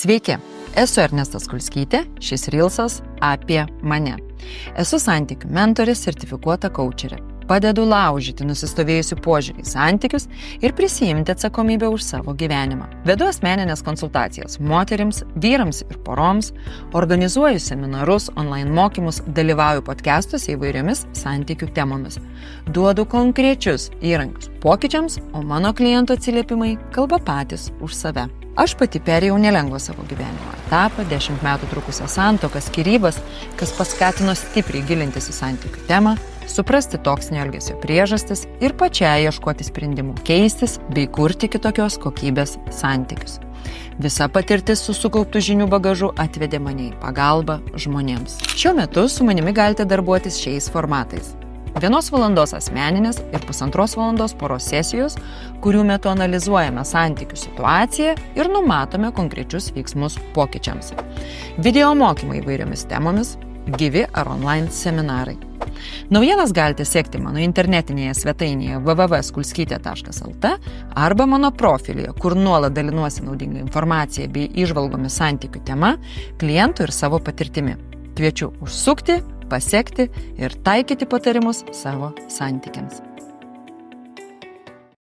Sveiki, esu Ernesta Skulskytė, šis Reelsas apie mane. Esu santykių mentorė, sertifikuota kaučerė. Padedu laužyti nusistovėjusių požiūrį į santykius ir prisijimti atsakomybę už savo gyvenimą. Vedu asmeninės konsultacijas moterims, vyrams ir poroms, organizuoju seminarus, online mokymus, dalyvauju podcastuose įvairiomis santykių temomis. Duodu konkrečius įrankius pokyčiams, o mano klientų atsiliepimai kalba patys už save. Aš pati perėjau nelengvą savo gyvenimo etapą, 10 metų trukusią santuoką, skyrybas, kas paskatino stipriai gilintis į santykių temą, suprasti toksinio elgesio priežastis ir pačiai ieškoti sprendimų, keistis bei kurti kitokios kokybės santykius. Visa patirtis su sukauptų žinių bagažu atvedė mane į pagalbą žmonėms. Šiuo metu su manimi galite darbuotis šiais formatais. 1 valandos asmeninės ir 1,5 valandos poros sesijos, kurių metu analizuojame santykių situaciją ir numatome konkrečius veiksmus pokyčiams. Video mokymai įvairiomis temomis, gyvi ar online seminarai. Naujienas galite sekti mano internetinėje svetainėje www.skulskytė.lt arba mano profilyje, kur nuolat dalinuosi naudinga informacija bei įžvalgomis santykių tema, klientų ir savo patirtimi. Kviečiu užsukti, pasekti ir taikyti patarimus savo santykiams.